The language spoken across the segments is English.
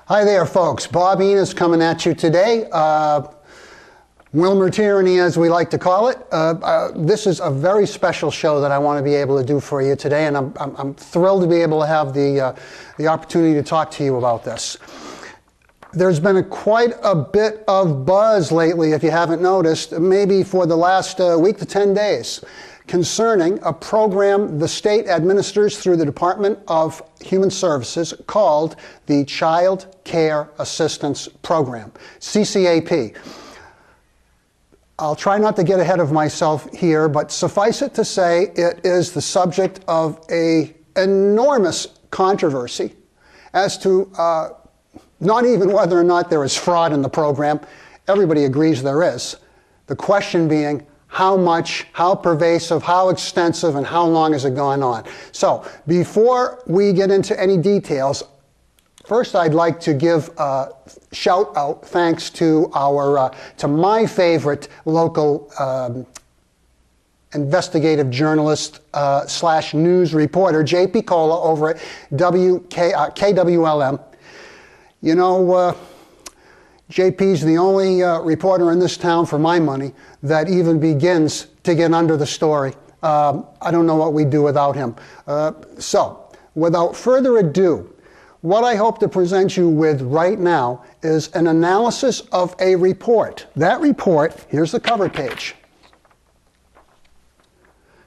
Hi there, folks. Bob Enos coming at you today. Wilmer Tyranny, as we like to call it. This is a very special show that I want to be able to do for you today, and I'm thrilled to be able to have the opportunity to talk to you about this. There's been quite a bit of buzz lately, if you haven't noticed, maybe for the last week to 10 days, concerning a program the state administers through the Department of Human Services called the Child Care Assistance Program, CCAP. I'll try not to get ahead of myself here, but suffice it to say it is the subject of an enormous controversy as to not even whether or not there is fraud in the program. Everybody agrees there is. The question being, how much, how pervasive, how extensive, and how long has it gone on? So before we get into any details, first I'd like to give a shout out thanks to to my favorite local investigative journalist slash news reporter, JP Cola over at KWLM. You know, JP's the only reporter in this town, for my money, that even begins to get under the story. I don't know what we'd do without him. So, without further ado, what I hope to present you with right now is an analysis of a report. That report, here's the cover page.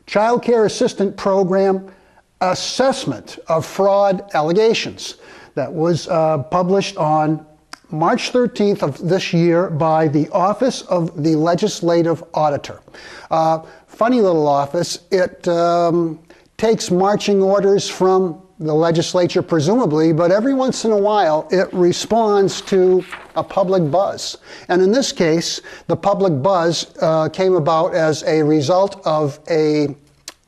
Child Care Assistant Program Assessment of Fraud Allegations. That was published on March 13th of this year by the Office of the Legislative Auditor. Funny little office. It takes marching orders from the legislature, presumably, but every once in a while it responds to a public buzz. And in this case, the public buzz came about as a result of a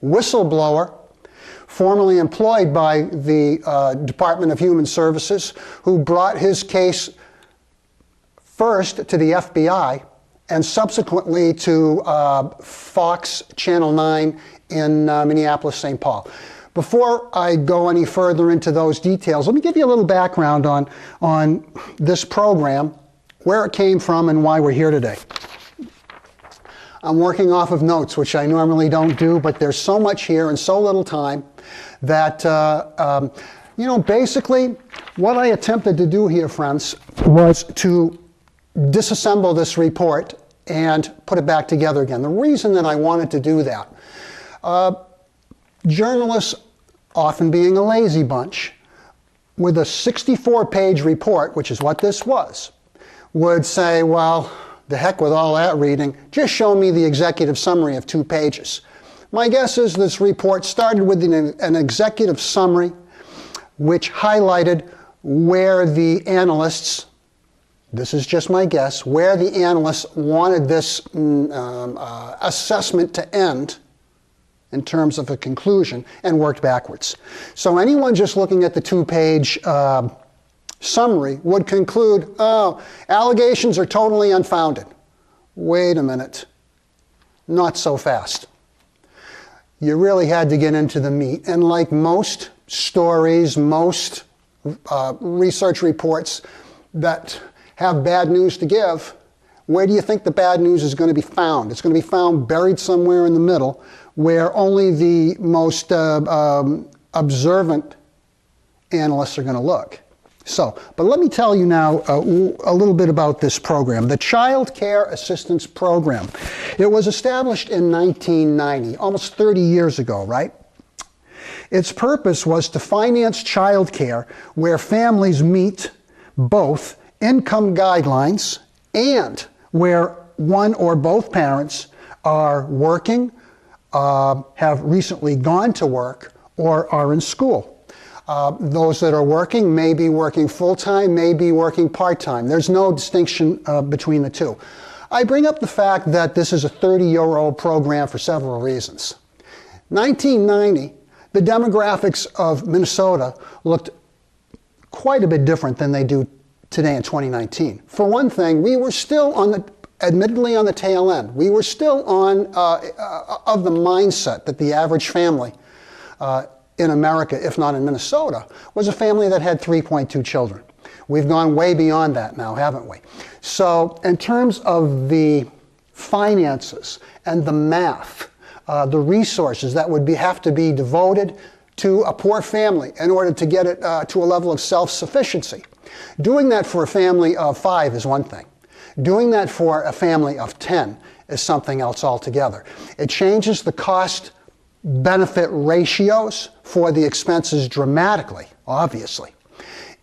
whistleblower formerly employed by the Department of Human Services, who brought his case first to the FBI and subsequently to Fox Channel 9 in Minneapolis, St. Paul. Before I go any further into those details, let me give you a little background on this program, where it came from, and why we're here today. I'm working off of notes, which I normally don't do, but there's so much here and so little time that, you know, basically what I attempted to do here, friends, was to disassemble this report and put it back together again. The reason that I wanted to do that, journalists, often being a lazy bunch, with a 64-page report, which is what this was, would say, well, the heck with all that reading, just show me the executive summary of 2 pages. My guess is this report started with an executive summary which highlighted where the analysts, this is just my guess, where the analysts wanted this assessment to end in terms of a conclusion, and worked backwards. So anyone just looking at the 2-page summary would conclude, oh, allegations are totally unfounded. Wait a minute. Not so fast. You really had to get into the meat. And like most stories, most research reports that have bad news to give, where do you think the bad news is going to be found? It's going to be found buried somewhere in the middle, where only the most observant analysts are going to look. So, but let me tell you now a little bit about this program, the Child Care Assistance Program. It was established in 1990, almost 30 years ago, right? Its purpose was to finance child care where families meet both income guidelines and where one or both parents are working, have recently gone to work, or are in school. Those that are working may be working full-time, may be working part-time. There's no distinction between the two. I bring up the fact that this is a 30-year-old program for several reasons. 1990, the demographics of Minnesota looked quite a bit different than they do today in 2019. For one thing, we were still admittedly on the tail end. We were still of the mindset that the average family in America, if not in Minnesota, was a family that had 3.2 children. We've gone way beyond that now, haven't we? So in terms of the finances and the math, the resources that would have to be devoted to a poor family in order to get it to a level of self-sufficiency. Doing that for a family of 5 is one thing. Doing that for a family of 10 is something else altogether. It changes the cost-benefit ratios for the expenses dramatically, obviously.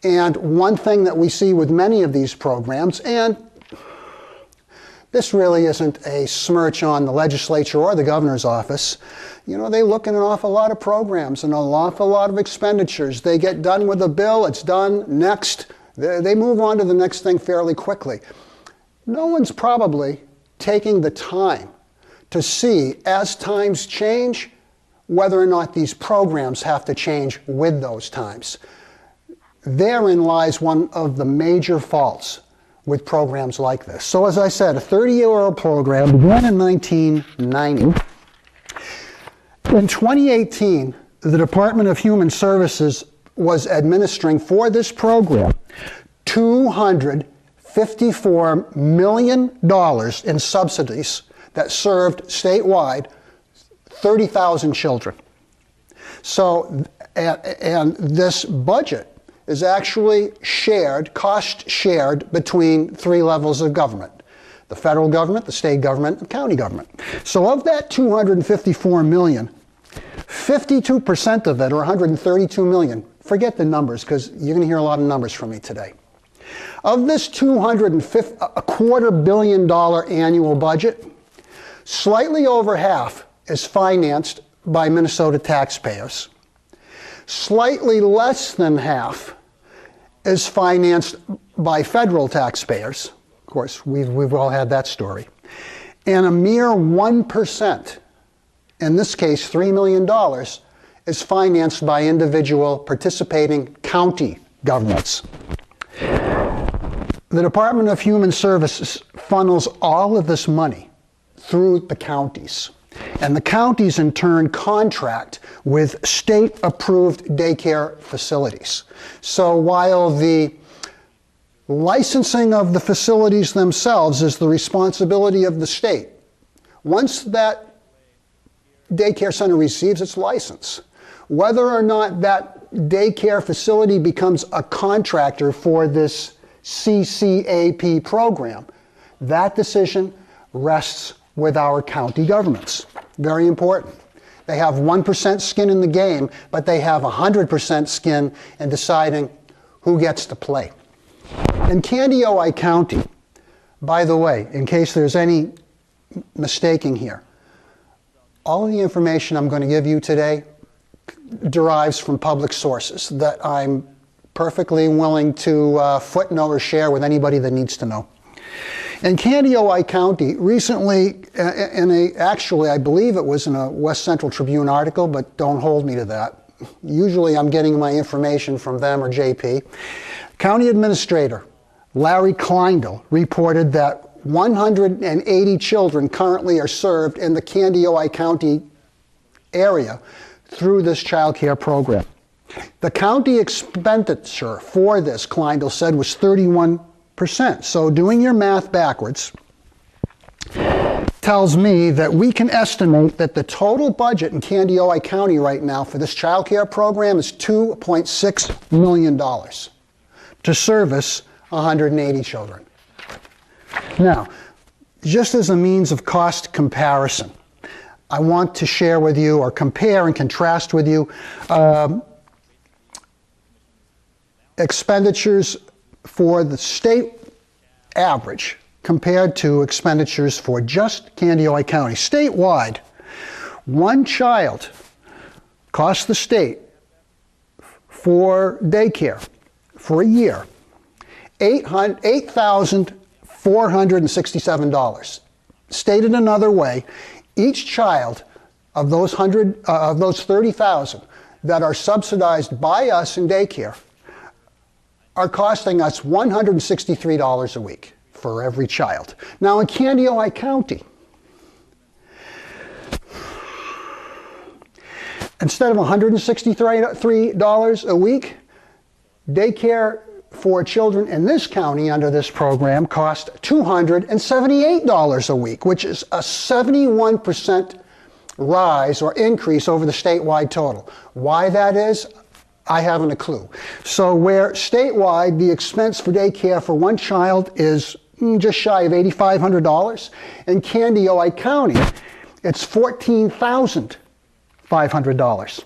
And one thing that we see with many of these programs, and this really isn't a smirch on the legislature or the governor's office, you know, they look at an awful lot of programs and an awful lot of expenditures. They get done with a bill, it's done, next. They move on to the next thing fairly quickly. No one's probably taking the time to see, as times change, whether or not these programs have to change with those times. Therein lies one of the major faults with programs like this. So as I said, a 30-year-old program began in 1990. In 2018, the Department of Human Services was administering for this program $254 million in subsidies that served statewide 30,000 children. So, and this budget is actually shared, cost shared between 3 levels of government: the federal government, the state government, and county government. So of that $254 million, 52% of it, or $132 million, forget the numbers because you're going to hear a lot of numbers from me today. Of this $250 billion annual budget, slightly over half is financed by Minnesota taxpayers. Slightly less than half is financed by federal taxpayers. Of course, we've all had that story. And a mere 1%, in this case $3 million, is financed by individual participating county governments. The Department of Human Services funnels all of this money through the counties. And the counties in turn contract with state-approved daycare facilities. So while the licensing of the facilities themselves is the responsibility of the state, once that daycare center receives its license, whether or not that daycare facility becomes a contractor for this CCAP program, that decision rests with our county governments. Very important. They have 1% skin in the game, but they have 100% skin in deciding who gets to play. In Candioi County, by the way, in case there's any mistaking here, all of the information I'm going to give you today derives from public sources that I'm perfectly willing to footnote or share with anybody that needs to know. In Candioi County, recently, actually I believe it was in a West Central Tribune article, but don't hold me to that. Usually I'm getting my information from them or JP. County Administrator Larry Kleindl reported that 180 children currently are served in the Candioi County area through this child care program. The county expenditure for this, Kleindl said, was 31%. So doing your math backwards tells me that we can estimate that the total budget in Candioi County right now for this child care program is $2.6 million to service 180 children. Now, just as a means of cost comparison, I want to share with you or compare and contrast with you expenditures for the state average compared to expenditures for just Candioi County. Statewide, one child costs the state for daycare for a year $8,467. Stated another way, each child of those 30,000 that are subsidized by us in daycare are costing us $163 a week for every child. Now in Candioi County, instead of $163 a week, daycare for children in this county under this program cost $278 a week, which is a 71% rise or increase over the statewide total. Why that is, I haven't a clue. So where statewide the expense for daycare for one child is just shy of $8,500, in Candioi County it's $14,500.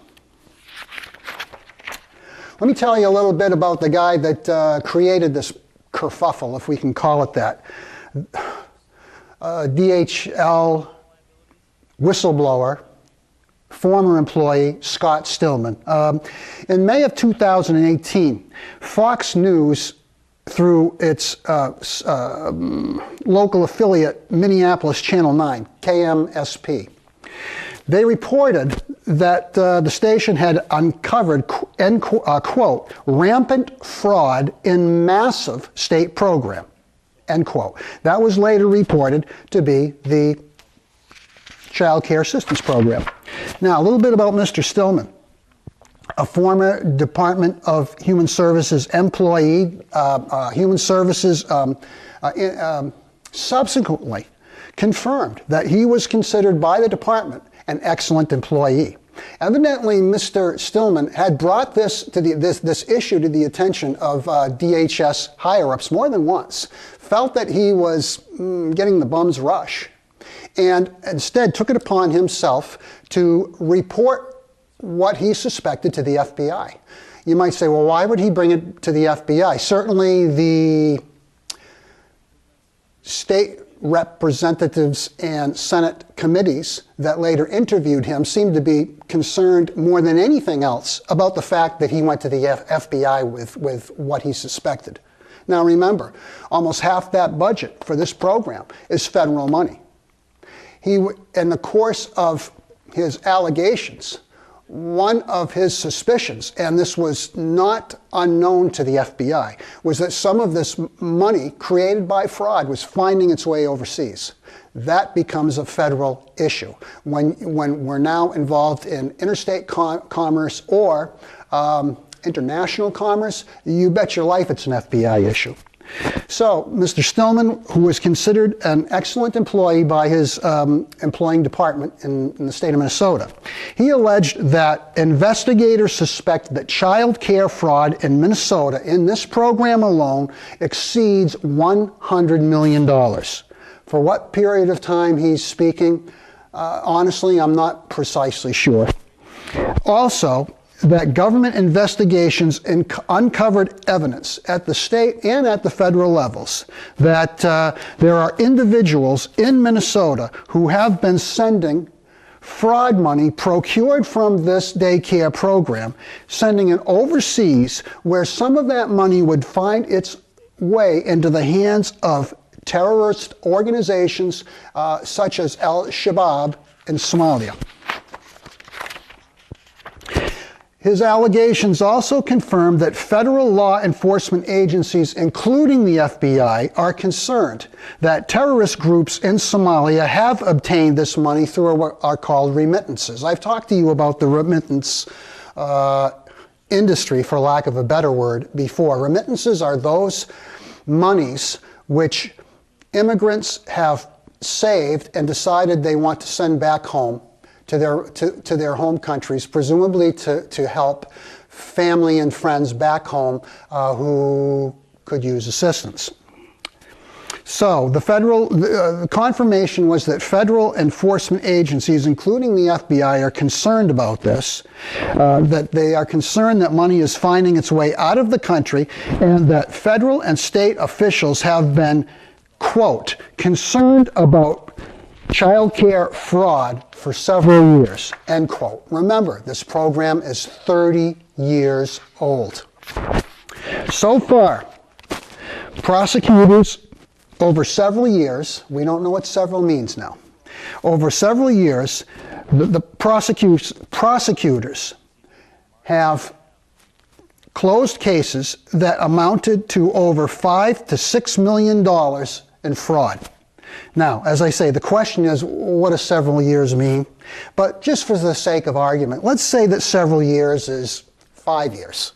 Let me tell you a little bit about the guy that created this kerfuffle, if we can call it that. DHL whistleblower, former employee Scott Stillman. In May of 2018, Fox News, through its local affiliate, Minneapolis Channel 9, KMSP, they reported that the station had uncovered, end quote, rampant fraud in massive state program, end quote. That was later reported to be the Child Care Assistance Program. Now, a little bit about Mr. Stillman. A former Department of Human Services employee, Human Services subsequently confirmed that he was considered by the department an excellent employee. Evidently, Mr. Stillman had brought this issue to the attention of DHS higher-ups more than once, felt that he was getting the bum's rush, and instead took it upon himself to report what he suspected to the FBI. You might say, well, why would he bring it to the FBI? Certainly the state representatives and Senate committees that later interviewed him seemed to be concerned more than anything else about the fact that he went to the FBI with what he suspected. Now remember, almost half that budget for this program is federal money. In the course of his allegations, one of his suspicions, and this was not unknown to the FBI, was that some of this money created by fraud was finding its way overseas. That becomes a federal issue. When we're now involved in interstate commerce or international commerce, you bet your life it's an FBI issue. So, Mr. Stillman, who was considered an excellent employee by his employing department in the state of Minnesota, he alleged that investigators suspect that child care fraud in Minnesota in this program alone exceeds $100 million. For what period of time he's speaking, honestly, I'm not precisely sure. Also, that government investigations uncovered evidence at the state and at the federal levels that there are individuals in Minnesota who have been sending fraud money procured from this daycare program, sending it overseas, where some of that money would find its way into the hands of terrorist organizations such as Al-Shabaab in Somalia. His allegations also confirm that federal law enforcement agencies, including the FBI, are concerned that terrorist groups in Somalia have obtained this money through what are called remittances. I've talked to you about the remittance industry, for lack of a better word, before. Remittances are those monies which immigrants have saved and decided they want to send back home to their home countries, presumably to help family and friends back home who could use assistance. So the confirmation was that federal enforcement agencies, including the FBI, are concerned about this, that they are concerned that money is finding its way out of the country, and that federal and state officials have been, quote, concerned about child care fraud for several years, end quote. Remember, this program is 30 years old. So far, prosecutors over several years, we don't know what several means now, over several years, the prosecutors have closed cases that amounted to over $5 to $6 million in fraud. Now, as I say, the question is, what does several years mean? But just for the sake of argument, let's say that several years is 5 years.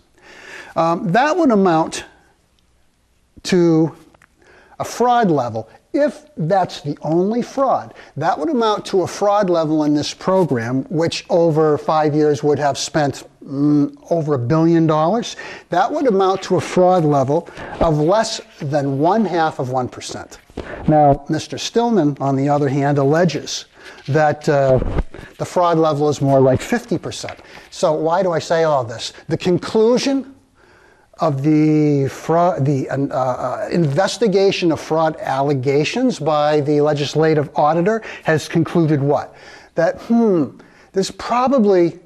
That would amount to a fraud level. If that's the only fraud, that would amount to a fraud level in this program, which over 5 years would have spent over $1 billion. That would amount to a fraud level of less than 0.5%. Now, Mr. Stillman, on the other hand, alleges that the fraud level is more like 50%. So why do I say all this? The conclusion of the investigation of fraud allegations by the Legislative Auditor has concluded what? That, there's probably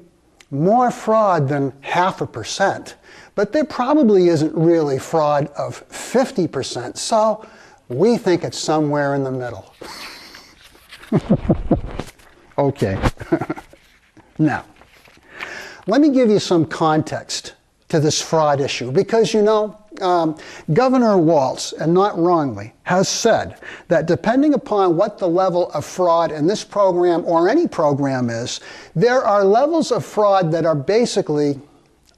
more fraud than 0.5%, but there probably isn't really fraud of 50%, so we think it's somewhere in the middle. Okay. Now, let me give you some context to this fraud issue, because Governor Walz, and not wrongly, has said that depending upon what the level of fraud in this program or any program is, there are levels of fraud that are basically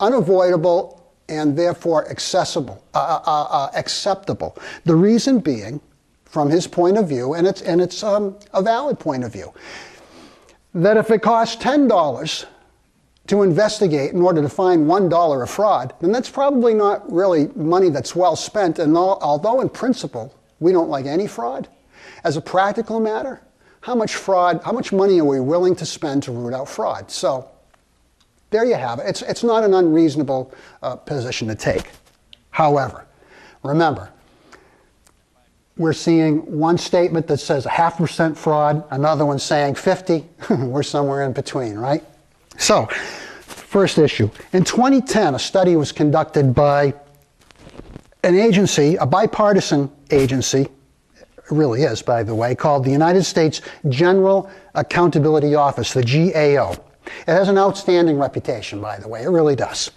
unavoidable and therefore acceptable. The reason being, from his point of view, and it's a valid point of view, that if it costs $10 to investigate in order to find $1 of fraud, then that's probably not really money that's well spent. And although in principle we don't like any fraud, as a practical matter, how much money are we willing to spend to root out fraud? So there you have it. It's not an unreasonable position to take. However, remember, we're seeing one statement that says 0.5% fraud, another one saying 50. We're somewhere in between, right? So, first issue. In 2010, a study was conducted by an agency, a bipartisan agency, it really is, by the way, called the United States General Accountability Office, the GAO. It has an outstanding reputation, by the way, it really does.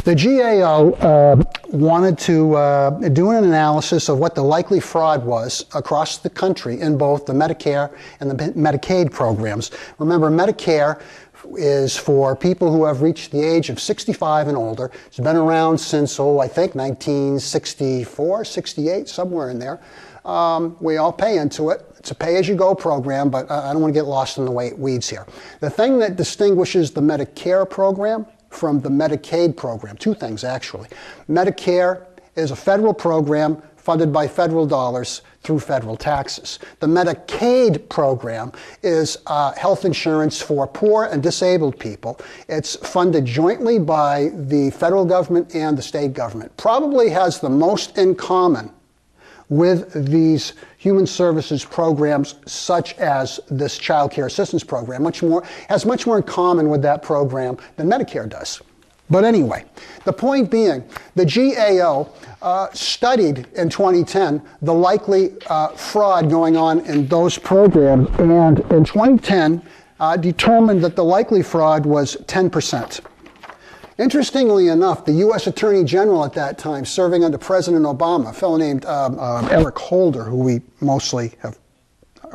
The GAO wanted to do an analysis of what the likely fraud was across the country in both the Medicare and the Medicaid programs. Remember, Medicare is for people who have reached the age of 65 and older. It's been around since, I think 1964, 68, somewhere in there. We all pay into it. It's a pay-as-you-go program, but I don't want to get lost in the weeds here. The thing that distinguishes the Medicare program from the Medicaid program, two things actually. Medicare is a federal program funded by federal dollars through federal taxes. The Medicaid program is health insurance for poor and disabled people. It's funded jointly by the federal government and the state government. Probably has the most in common with these human services programs such as this child care assistance program. Has much more in common with that program than Medicare does. But anyway, the point being, the GAO studied in 2010 the likely fraud going on in those programs, and in 2010 determined that the likely fraud was 10%. Interestingly enough, the U.S. Attorney General at that time, serving under President Obama, a fellow named Eric Holder, who we mostly are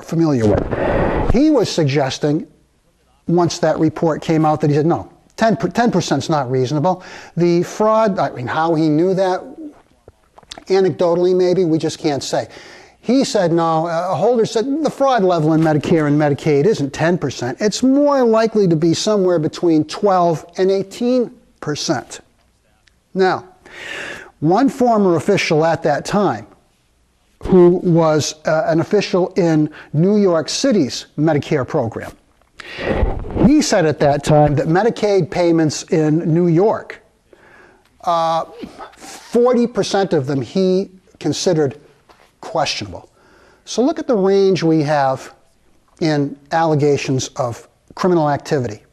familiar with, he was suggesting, once that report came out, that he said, no, 10% is not reasonable. The fraud, how he knew that, anecdotally maybe, we just can't say. He said no, Holder said the fraud level in Medicare and Medicaid isn't 10%. It's more likely to be somewhere between 12 and 18%. Now, one former official at that time, who was an official in New York City's Medicare program, he said at that time that Medicaid payments in New York, 40% of them he considered questionable. So look at the range we have in allegations of criminal activity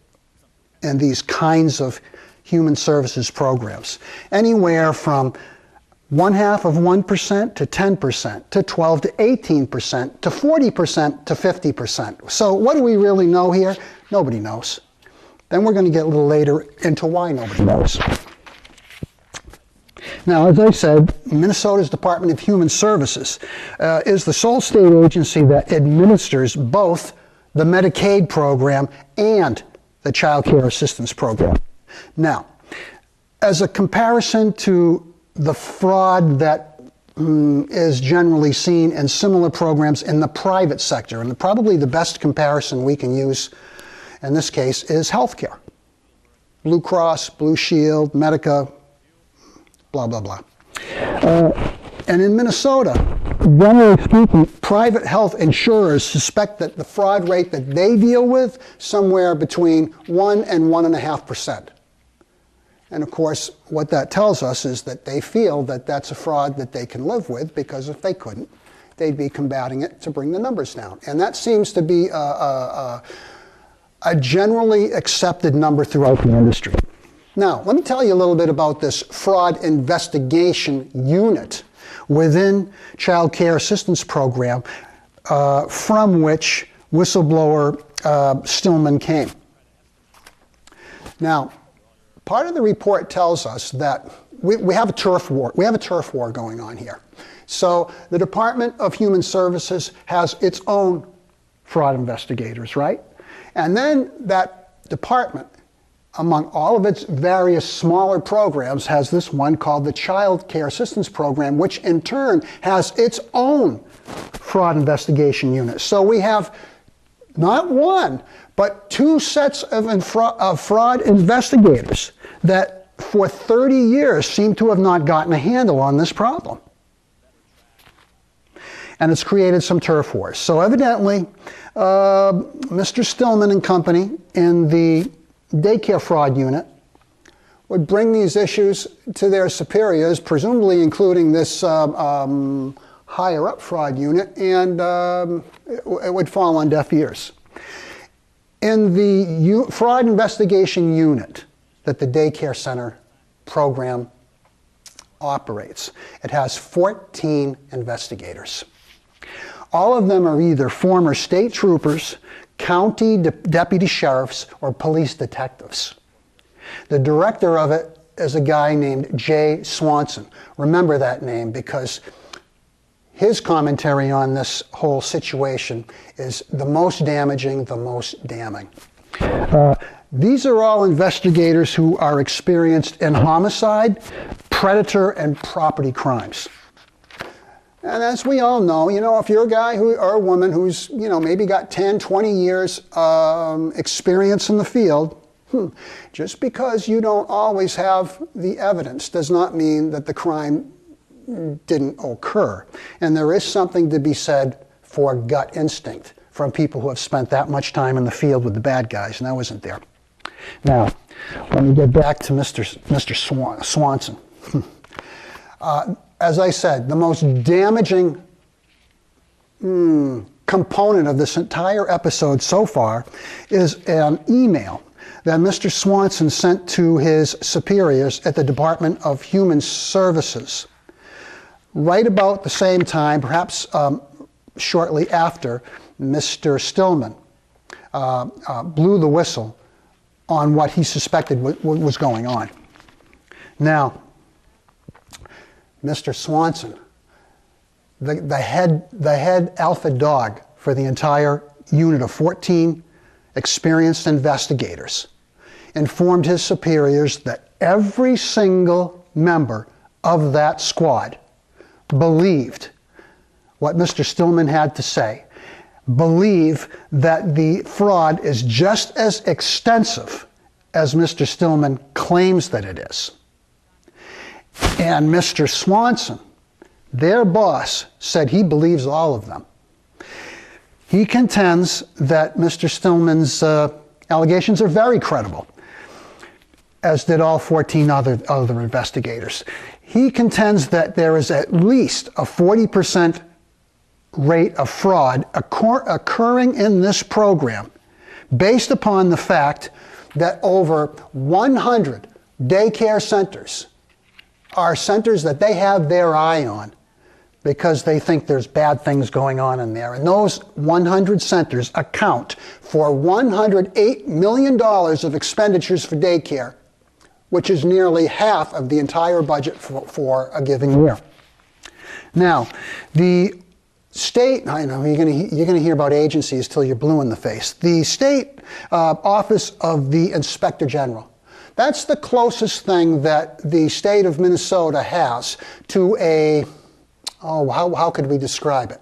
in these kinds of human services programs. Anywhere from 0.5% to 10%, to 12 to 18%, to 40% to 50%. So what do we really know here? Nobody knows. Then we're going to get a little later into why nobody knows. Now, as I said, Minnesota's Department of Human Services is the sole state agency that administers both the Medicaid program and the Child Care Assistance Program. Now, as a comparison to the fraud that is generally seen in similar programs in the private sector, and probably the best comparison we can use in this case is healthcare. Blue Cross, Blue Shield, Medica, blah, blah, blah. And in Minnesota, generally speaking, private health insurers suspect that the fraud rate that they deal with somewhere between 1 and 1.5%. And of course, what that tells us is that they feel that that's a fraud that they can live with, because if they couldn't, they'd be combating it to bring the numbers down. And that seems to be a generally accepted number throughout the industry. Now, let me tell you a little bit about this fraud investigation unit within Child Care Assistance Program, from which whistleblower Stillman came. Now, part of the report tells us that we have a turf war. We have a turf war going on here. So the Department of Human Services has its own fraud investigators, right? And then that department, among all of its various smaller programs, has this one called the Child Care Assistance Program, which in turn has its own fraud investigation unit. So we have not one, but two sets of fraud investigators that for 30 years seem to have not gotten a handle on this problem. And it's created some turf wars. So evidently, Mr. Stillman and company in the daycare fraud unit would bring these issues to their superiors, presumably including this higher up fraud unit, and it would fall on deaf ears. In the fraud investigation unit that the daycare center program operates, it has 14 investigators. All of them are either former state troopers, county deputy sheriffs, or police detectives. The director of it is a guy named Jay Swanson. Remember that name, because his commentary on this whole situation is the most damaging, the most damning. These are all investigators who are experienced in homicide, predator, and property crimes. And as we all know, if you're a guy or a woman who's, maybe got 10, 20 years experience in the field, just because you don't always have the evidence does not mean that the crime didn't occur. And there is something to be said for gut instinct from people who have spent that much time in the field with the bad guys, and I wasn't there. Now, let me get back to Mr. Swanson. As I said, the most damaging component of this entire episode so far is an email that Mr. Swanson sent to his superiors at the Department of Human Services right about the same time, perhaps shortly after Mr. Stillman blew the whistle on what he suspected was going on. Now, Mr. Swanson, the head alpha dog for the entire unit of 14 experienced investigators, informed his superiors that every single member of that squad believed what Mr. Stillman had to say, believe that the fraud is just as extensive as Mr. Stillman claims that it is. And Mr. Swanson, their boss, said he believes all of them. He contends that Mr. Stillman's allegations are very credible, as did all 14 other investigators. He contends that there is at least a 40% rate of fraud occurring in this program, based upon the fact that over 100 daycare centers are centers that they have their eye on because they think there's bad things going on in there. And those 100 centers account for $108 million of expenditures for daycare which is nearly half of the entire budget for a given year. Now, the state, I know you're going to hear about agencies till you're blue in the face. The state office of the Inspector General. That's the closest thing that the state of Minnesota has to a, how could we describe it?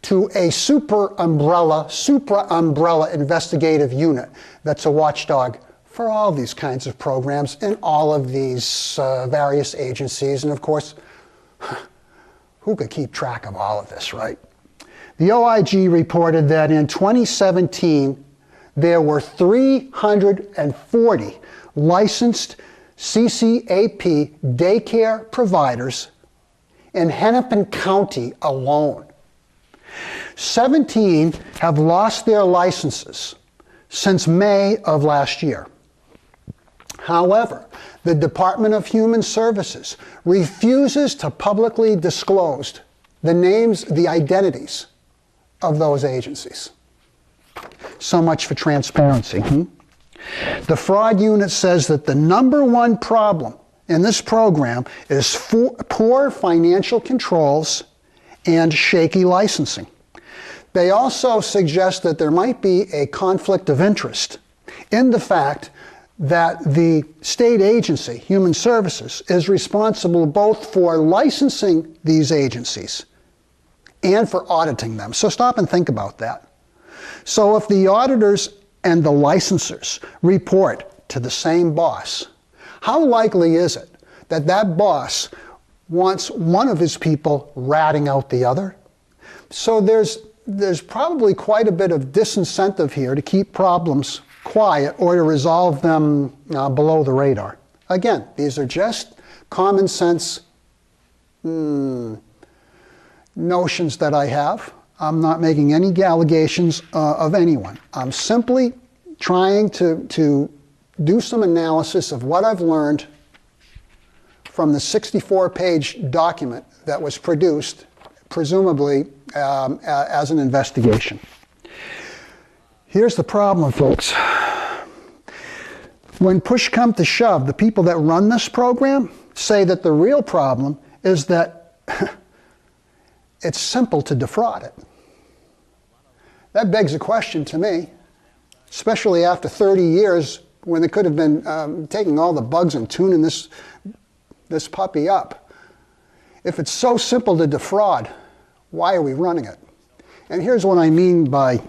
To a supra umbrella investigative unit that's a watchdog for all these kinds of programs in all of these various agencies. And of course, who could keep track of all of this, right? The OIG reported that in 2017, there were 340 licensed CCAP daycare providers in Hennepin County alone. 17 have lost their licenses since May of last year. However, the Department of Human Services refuses to publicly disclose the names, the identities of those agencies. So much for transparency. The fraud unit says that the #1 problem in this program is poor financial controls and shaky licensing. They also suggest that there might be a conflict of interest in the fact that the state agency, Human Services, is responsible both for licensing these agencies and for auditing them. So stop and think about that. So if the auditors and the licensors report to the same boss, how likely is it that that boss wants one of his people ratting out the other? So there's probably quite a bit of disincentive here to keep problems quiet or to resolve them below the radar. Again, these are just common sense notions that I have. I'm not making any allegations of anyone. I'm simply trying to do some analysis of what I've learned from the 64-page document that was produced, presumably as an investigation. Here's the problem, folks. When push comes to shove, the people that run this program say that the real problem is that it's simple to defraud it. That begs a question to me, especially after 30 years when they could have been taking all the bugs and tuning this puppy up. If it's so simple to defraud, why are we running it? And here's what I mean by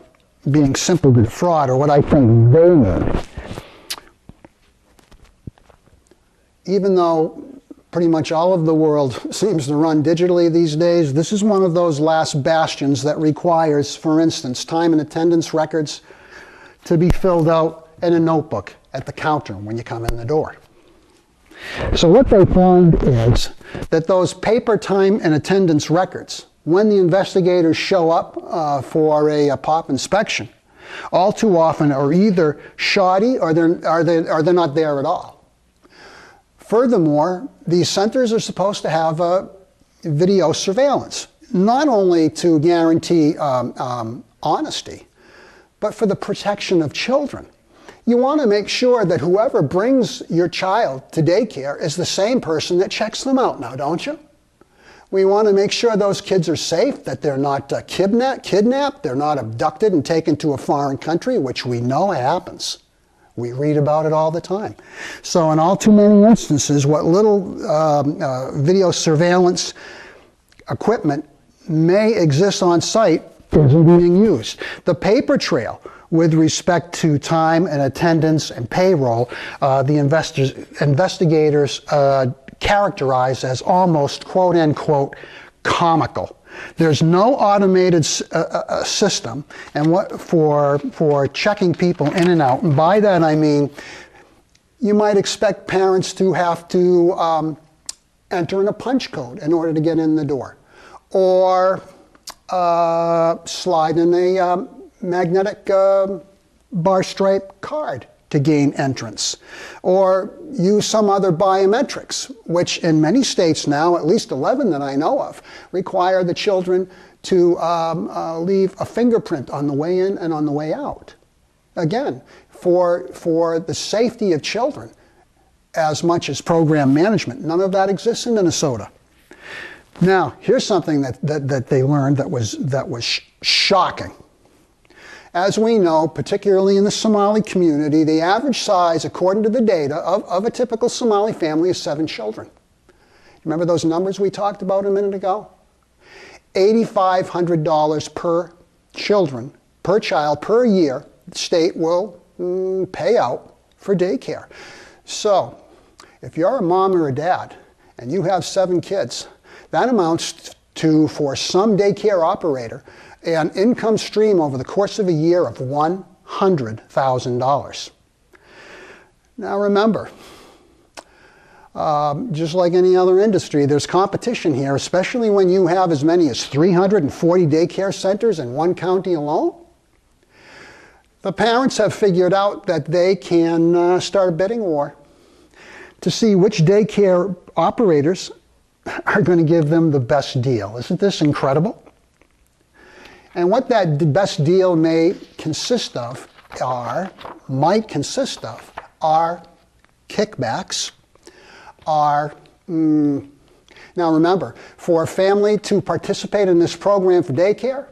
being simple to defraud, or what I think they mean. Even though pretty much all of the world seems to run digitally these days, this is one of those last bastions that requires, for instance, time and attendance records to be filled out in a notebook at the counter when you come in the door. So what they found is that those paper time and attendance records, when the investigators show up for a pop inspection, all too often are either shoddy or they're not there at all. Furthermore, these centers are supposed to have video surveillance, not only to guarantee honesty, but for the protection of children. You want to make sure that whoever brings your child to daycare is the same person that checks them out now, don't you? We want to make sure those kids are safe, that they're not kidnapped, they're not abducted and taken to a foreign country, which we know happens. We read about it all the time. So in all too many instances, what little video surveillance equipment may exist on site isn't being used. The paper trail with respect to time and attendance and payroll, the investigators characterize as almost quote-unquote comical. There's no automated system and for checking people in and out. And by that I mean, you might expect parents to have to enter in a punch code in order to get in the door, or slide in a magnetic bar stripe card to gain entrance, or use some other biometrics, which in many states now, at least 11 that I know of, require the children to leave a fingerprint on the way in and on the way out. Again, for the safety of children, as much as program management. None of that exists in Minnesota. Now, here's something that they learned that was shocking. As we know, particularly in the Somali community, the average size, according to the data, of a typical Somali family is 7 children. Remember those numbers we talked about a minute ago? $8,500 per child per year, the state will pay out for daycare. So, if you're a mom or a dad and you have 7 kids, that amounts to, for some daycare operator, an income stream over the course of a year of $100,000. Now remember, just like any other industry, there's competition here, especially when you have as many as 340 daycare centers in one county alone. The parents have figured out that they can start a bidding war to see which daycare operators are going to give them the best deal. Isn't this incredible? And what that best deal might consist of are kickbacks, now remember, for a family to participate in this program for daycare,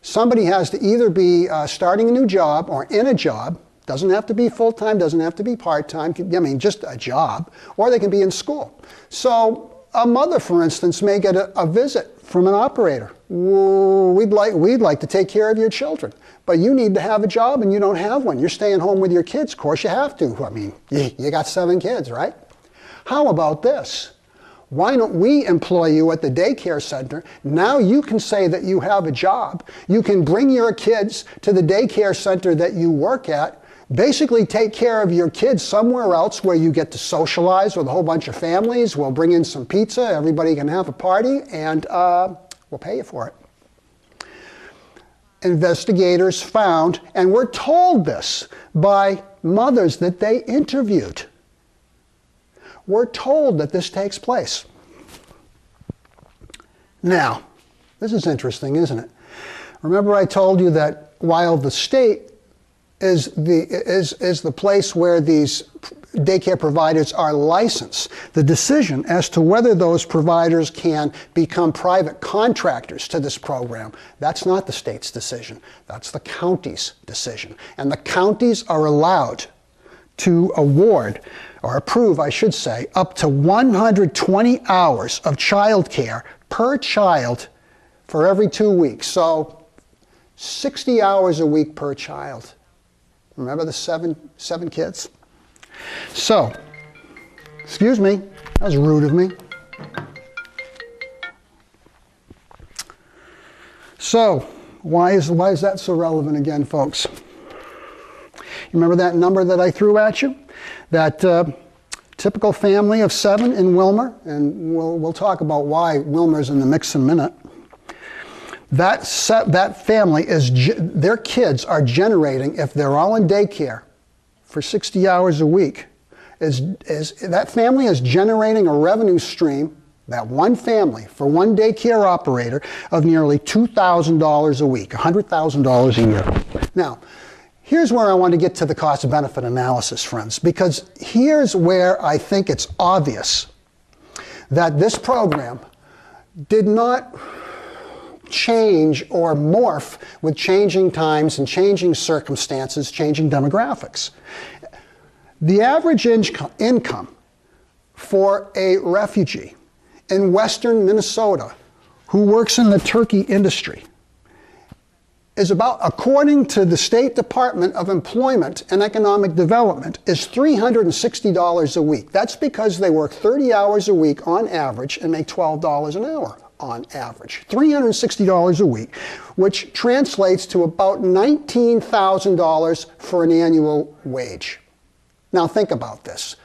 somebody has to either be starting a new job or in a job, doesn't have to be full-time, doesn't have to be part-time, I mean just a job, or they can be in school. So a mother, for instance, may get a visit from an operator. We'd like to take care of your children, but you need to have a job and you don't have one. You're staying home with your kids. Of course you have to. I mean, you got 7 kids, right? How about this? Why don't we employ you at the daycare center? Now you can say that you have a job. You can bring your kids to the daycare center that you work at. Basically take care of your kids somewhere else where you get to socialize with a whole bunch of families. We'll bring in some pizza, everybody can have a party, and we'll pay you for it. Investigators found, and we're told this by mothers that they interviewed. We're told that this takes place. Now, this is interesting, isn't it? Remember I told you that while the state is the place where these daycare providers are licensed, the decision as to whether those providers can become private contractors to this program, that's not the state's decision. That's the county's decision. And the counties are allowed to award, or approve, I should say, up to 120 hours of child care per child for every 2 weeks. So 60 hours a week per child. Remember the seven kids? So, excuse me, that was rude of me. So, why is that so relevant again, folks? You remember that number that I threw at you? That typical family of 7 in Wilmer, and we'll talk about why Wilmer's in the mix in a minute. That family their kids are generating, if they're all in daycare for 60 hours a week, that family is generating a revenue stream, that one family, for one daycare operator, of nearly $2,000 a week, $100,000 a year. Now, here's where I want to get to the cost-benefit analysis, friends, because here's where I think it's obvious that this program did not change or morph with changing times and changing circumstances, changing demographics. The average income for a refugee in western Minnesota who works in the turkey industry is about, according to the State Department of Employment and Economic Development, is $360 a week. That's because they work 30 hours a week on average and make $12 an hour on average. $360 a week, which translates to about $19,000 for an annual wage. Now think about this.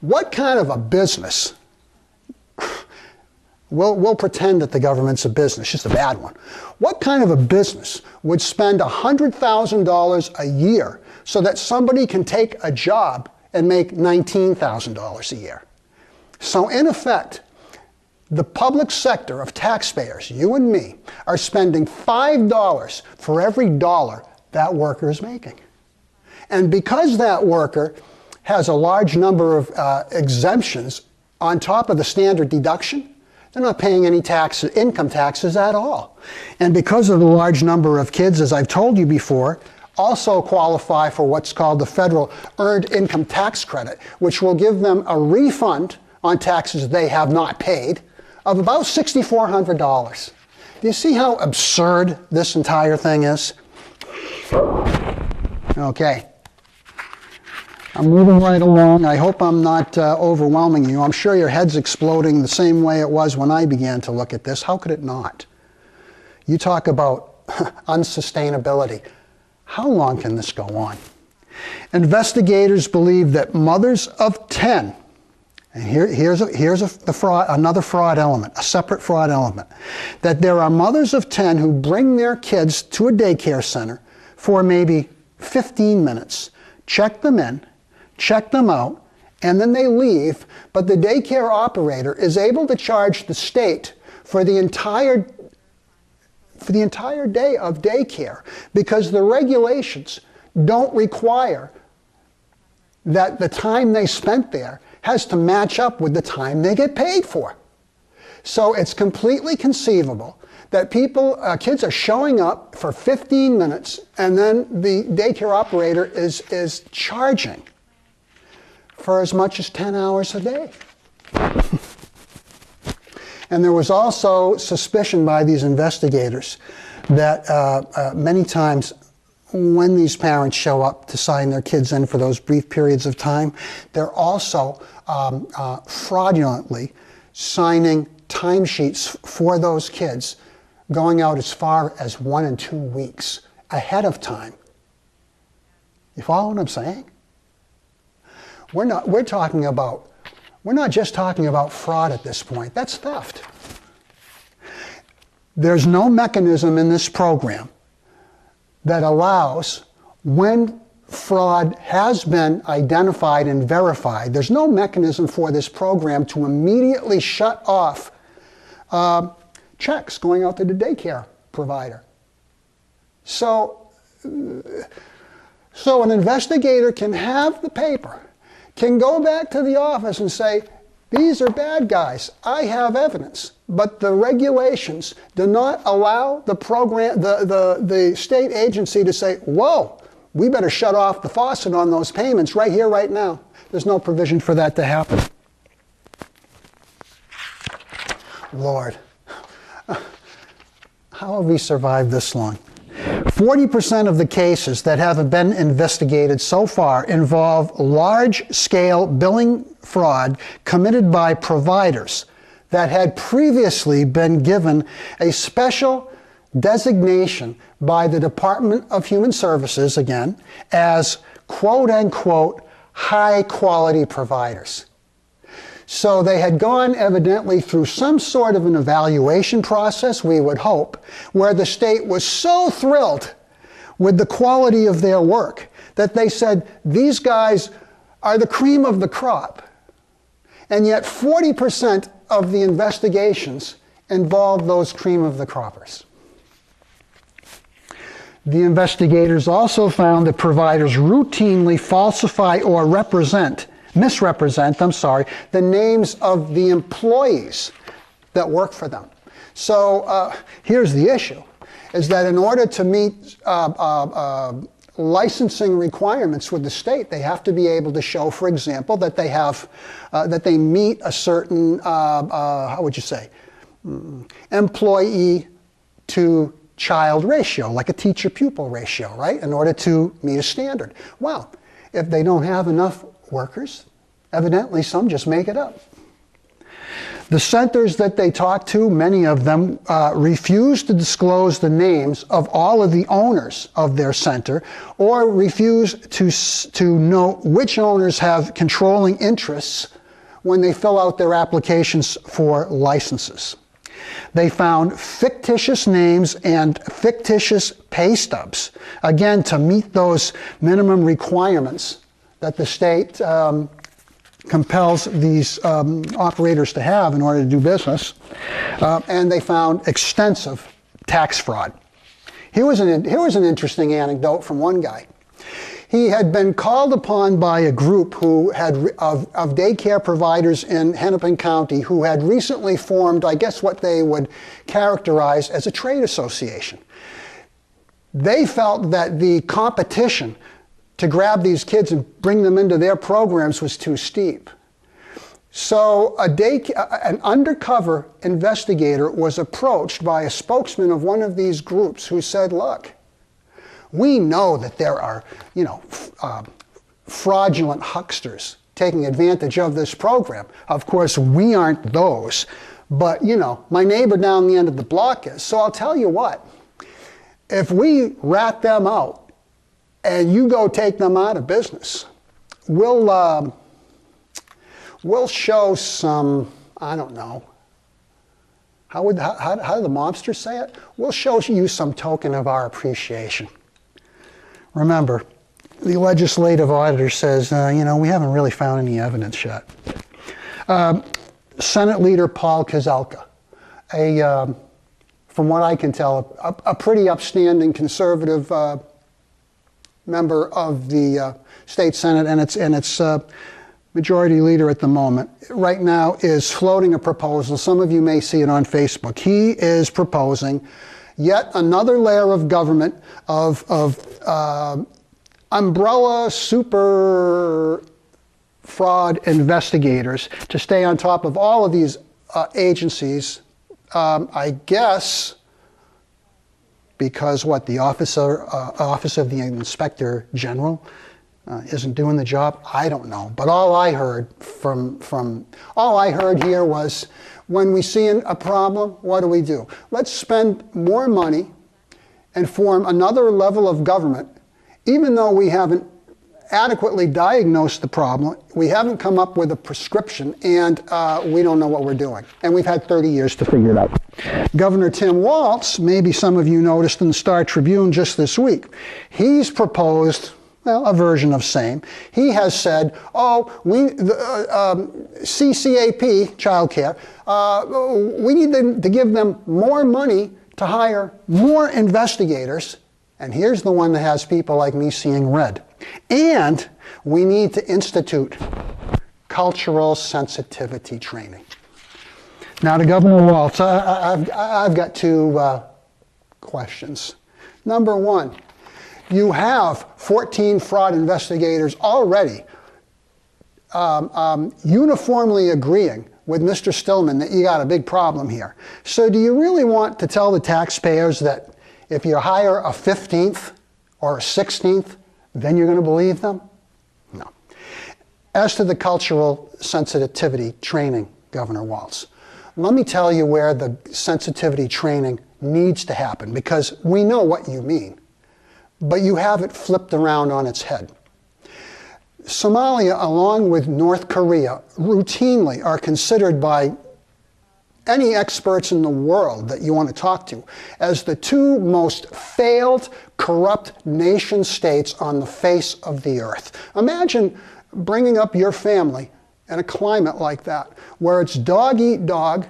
What kind of a business, we'll pretend that the government's a business, just a bad one. What kind of a business would spend $100,000 a year so that somebody can take a job and make $19,000 a year? So in effect, the public sector of taxpayers, you and me, are spending $5 for every dollar that worker is making. And because that worker has a large number of exemptions on top of the standard deduction, they're not paying any income taxes at all. And because of the large number of kids, as I've told you before, also qualify for what's called the federal Earned Income Tax Credit, which will give them a refund on taxes they have not paid of about $6,400. Do you see how absurd this entire thing is? Okay. I'm moving right along. I hope I'm not overwhelming you. I'm sure your head's exploding the same way it was when I began to look at this. How could it not? You talk about unsustainability. How long can this go on? Investigators believe that mothers of 10, and here's another fraud element, a separate fraud element, that there are mothers of 10 who bring their kids to a daycare center for maybe 15 minutes, check them in, check them out, and then they leave, but the daycare operator is able to charge the state for the entire day of daycare because the regulations don't require that the time they spent there has to match up with the time they get paid for. So it's completely conceivable that kids are showing up for 15 minutes and then the daycare operator is charging for as much as 10 hours a day. And there was also suspicion by these investigators that many times when these parents show up to sign their kids in for those brief periods of time, they're also fraudulently signing timesheets for those kids going out as far as 1 and 2 weeks ahead of time. You follow what I'm saying? We're not just talking about fraud at this point. That's theft. There's no mechanism in this program that allows, when fraud has been identified and verified, there's no mechanism for this program to immediately shut off checks going out to the daycare provider. So an investigator can have the paper, can go back to the office and say, these are bad guys. I have evidence. But the regulations do not allow the program, the state agency to say, whoa, we better shut off the faucet on those payments right here, right now. There's no provision for that to happen. Lord, how have we survived this long? 40% of the cases that have been investigated so far involve large-scale billing fraud committed by providers that had previously been given a special designation by the Department of Human Services, again, as quote-unquote high-quality providers. So they had gone evidently through some sort of an evaluation process, we would hope, where the state was so thrilled with the quality of their work that they said, these guys are the cream of the crop. And yet 40% of the investigations involve those cream of the croppers. The investigators also found that providers routinely falsify or misrepresent the names of the employees that work for them. So here's the issue, is that in order to meet licensing requirements with the state, they have to be able to show, for example, that they have, that they meet a certain, how would you say, employee to child ratio, like a teacher-pupil ratio, right, in order to meet a standard. Well, if they don't have enough workers, evidently some just make it up. The centers that they talked to, many of them refuse to disclose the names of all of the owners of their center, or refuse to know which owners have controlling interests when they fill out their applications for licenses. They found fictitious names and fictitious pay stubs, again, to meet those minimum requirements that the state compels these operators to have in order to do business. And they found extensive tax fraud. Here was an interesting anecdote from one guy. He had been called upon by a group of daycare providers in Hennepin County who had recently formed, I guess, what they would characterize as a trade association. They felt that the competition to grab these kids and bring them into their programs was too steep. So an undercover investigator was approached by a spokesman of one of these groups who said, look, we know that there are, fraudulent hucksters taking advantage of this program. Of course, we aren't those, but, my neighbor down the end of the block is. So I'll tell you what, if we rat them out and you go take them out of business, we'll show some, I don't know, how do the mobsters say it? We'll show you some token of our appreciation. Remember, the Legislative Auditor says, we haven't really found any evidence yet. Senate Leader Paul Kozelka, from what I can tell, a pretty upstanding conservative member of the state Senate and its majority leader at the moment, right now is floating a proposal. Some of you may see it on Facebook. He is proposing yet another layer of government of umbrella super fraud investigators to stay on top of all of these agencies. I guess because the Office of the Inspector General isn't doing the job. I don't know. But all I heard here was, when we see a problem, what do? Let's spend more money and form another level of government, even though we haven't adequately diagnosed the problem, we haven't come up with a prescription, and we don't know what we're doing. And we've had 30 years to figure it out. Governor Tim Walz, maybe some of you noticed in the Star Tribune just this week, he's proposed, a version of same. He has said, CCAP, childcare, we need to give them more money to hire more investigators. And here's the one that has people like me seeing red. And we need to institute cultural sensitivity training. Now to Governor Walz, I've got two questions. Number one, you have 14 fraud investigators already uniformly agreeing with Mr. Stillman that you got a big problem here. So do you really want to tell the taxpayers that if you hire a 15th or a 16th, then you're going to believe them? No. As to the cultural sensitivity training, Governor Walz, let me tell you where the sensitivity training needs to happen, because we know what you mean, but you have it flipped around on its head. Somalia, along with North Korea, routinely are considered by any experts in the world that you want to talk to as the two most failed, corrupt nation states on the face of the earth. Imagine bringing up your family in a climate like that, where it's dog eat dog,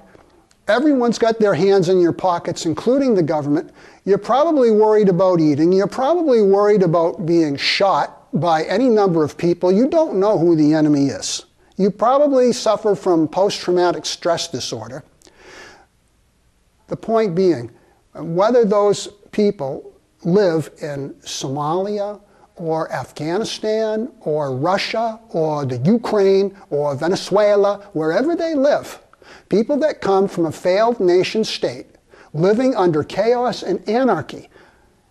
everyone's got their hands in your pockets, including the government. You're probably worried about eating. You're probably worried about being shot by any number of people. You don't know who the enemy is. You probably suffer from post-traumatic stress disorder. The point being, whether those people live in Somalia or Afghanistan or Russia or the Ukraine or Venezuela, wherever they live, people that come from a failed nation state living under chaos and anarchy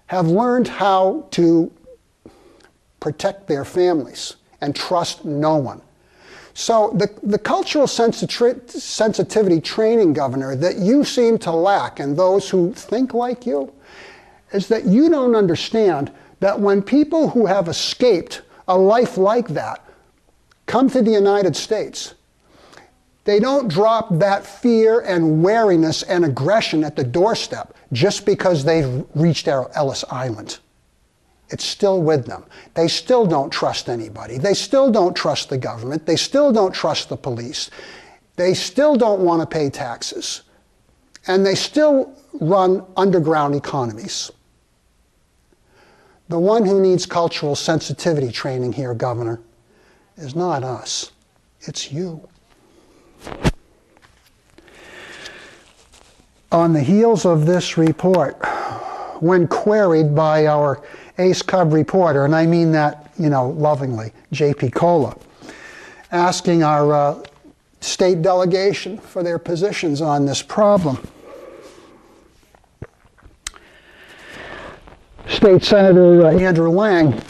have learned how to protect their families and trust no one. So the cultural sensitivity training, Governor, that you seem to lack, and those who think like you, is that you don't understand that when people who have escaped a life like that come to the United States, they don't drop that fear and wariness and aggression at the doorstep just because they've reached Ellis Island. It's still with them. They still don't trust anybody. They still don't trust the government. They still don't trust the police. They still don't want to pay taxes. And they still run underground economies. The one who needs cultural sensitivity training here, Governor, is not us. It's you. On the heels of this report, when queried by our Ace Cub reporter, and I mean that, lovingly, J.P. Cola, asking our state delegation for their positions on this problem, State Senator Andrew Lang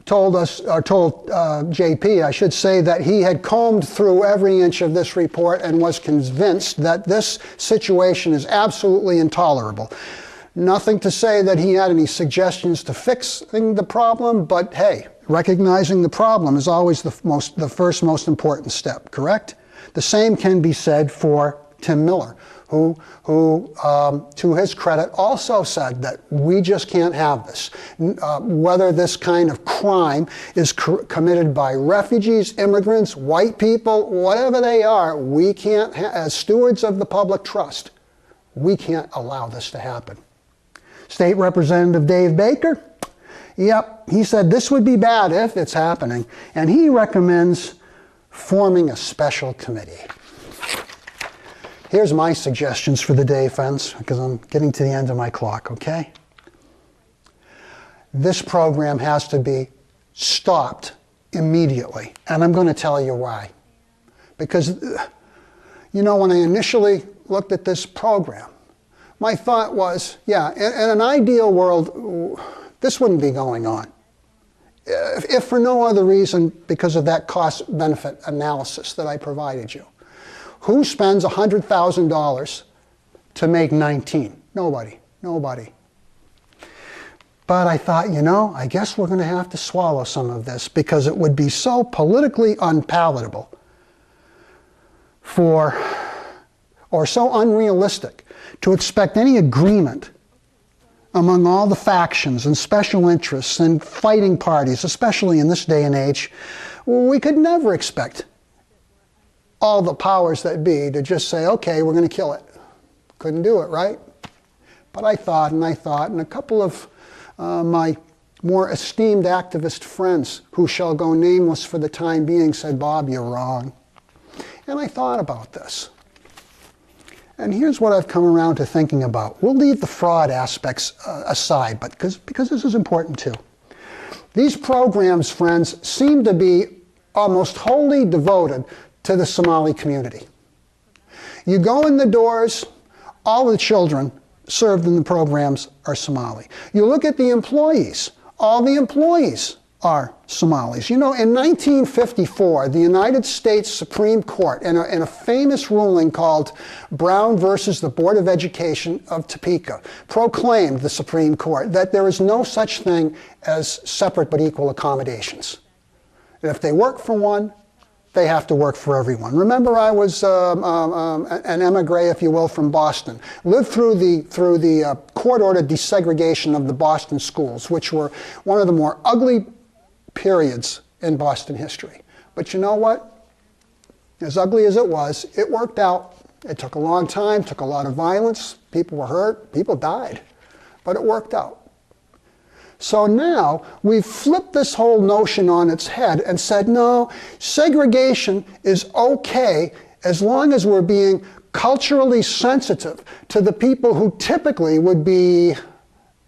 told JP, I should say, that he had combed through every inch of this report and was convinced that this situation is absolutely intolerable. Nothing to say that he had any suggestions to fixing the problem, but hey, recognizing the problem is always the first most important step, correct? The same can be said for Tim Miller, who to his credit, also said that we just can't have this. Whether this kind of crime is committed by refugees, immigrants, white people, whatever they are, we can't, as stewards of the public trust, we can't allow this to happen. State Representative Dave Baker, yep, he said this would be bad if it's happening, and he recommends forming a special committee. Here's my suggestions for the day, friends, because I'm getting to the end of my clock, okay? This program has to be stopped immediately, and I'm going to tell you why. Because, when I initially looked at this program, my thought was, yeah, in an ideal world, this wouldn't be going on. If for no other reason, because of that cost-benefit analysis that I provided you. Who spends $100,000 to make 19? Nobody. But I thought, I guess we're going to have to swallow some of this because it would be so politically unpalatable or so unrealistic to expect any agreement among all the factions and special interests and fighting parties, especially in this day and age. We could never expect all the powers that be to just say, okay, we're going to kill it. Couldn't do it, right? But I thought, and a couple of my more esteemed activist friends, who shall go nameless for the time being, said, Bob, you're wrong. And I thought about this. And here's what I've come around to thinking about. We'll leave the fraud aspects aside, but because this is important too. These programs, friends, seem to be almost wholly devoted to the Somali community. You go in the doors, all the children served in the programs are Somali. You look at the employees, all the employees are Somalis. In 1954, the United States Supreme Court, in a famous ruling called Brown versus the Board of Education of Topeka, proclaimed, the Supreme Court, that there is no such thing as separate but equal accommodations. And if they work for one, they have to work for everyone. Remember, I was an emigre, if you will, from Boston. Lived through the court-ordered desegregation of the Boston schools, which were one of the more ugly periods in Boston history. But you know what? As ugly as it was, it worked out. It took a long time, took a lot of violence. People were hurt, people died. But it worked out. So now we've flipped this whole notion on its head and said, no, segregation is okay as long as we're being culturally sensitive to the people who typically would be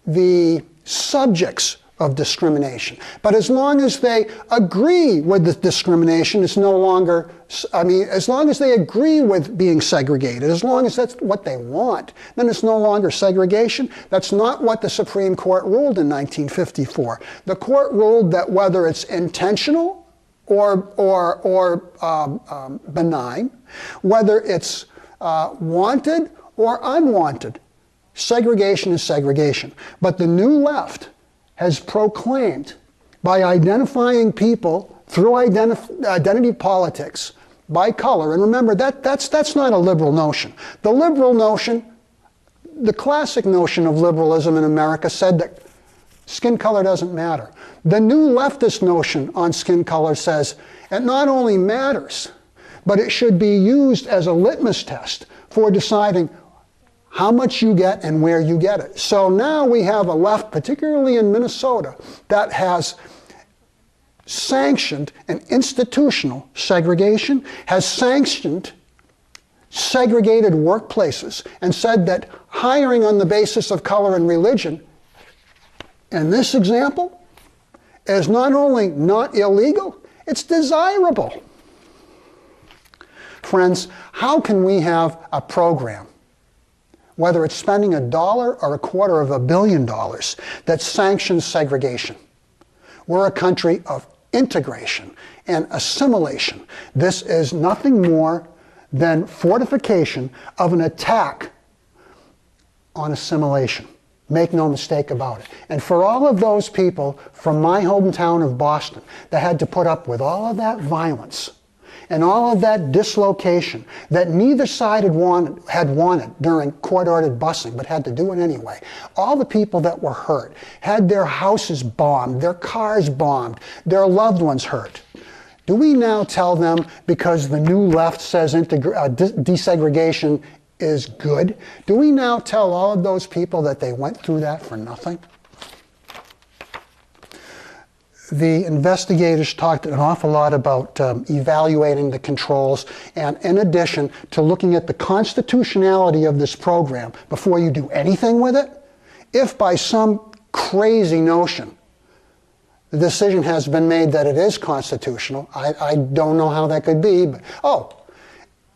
the subjects of discrimination. But as long as they agree with the discrimination, it's no longer, as long as they agree with being segregated, as long as that's what they want, then it's no longer segregation. That's not what the Supreme Court ruled in 1954. The court ruled that whether it's intentional or benign, whether it's wanted or unwanted, segregation is segregation. But the New Left has proclaimed, by identifying people through identity politics by color, and remember that's not a liberal notion. The liberal notion, the classic notion of liberalism in America said that skin color doesn't matter. The new leftist notion on skin color says it not only matters, but it should be used as a litmus test for deciding how much you get and where you get it. So now we have a left, particularly in Minnesota, that has sanctioned an institutional segregation, has sanctioned segregated workplaces, and said that hiring on the basis of color and religion, in this example, is not only not illegal, it's desirable. Friends, how can we have a program, whether it's spending $1 or $250 million, that sanctions segregation? We're a country of integration and assimilation. This is nothing more than fortification of an attack on assimilation. Make no mistake about it. And for all of those people from my hometown of Boston that had to put up with all of that violence and all of that dislocation that neither side had wanted during court-ordered busing, but had to do it anyway. All the people that were hurt, had their houses bombed, their cars bombed, their loved ones hurt. Do we now tell them, because the new left says desegregation is good, do we now tell all of those people that they went through that for nothing? The investigators talked an awful lot about evaluating the controls, and in addition to looking at the constitutionality of this program before you do anything with it. If by some crazy notion the decision has been made that it is constitutional, I don't know how that could be, but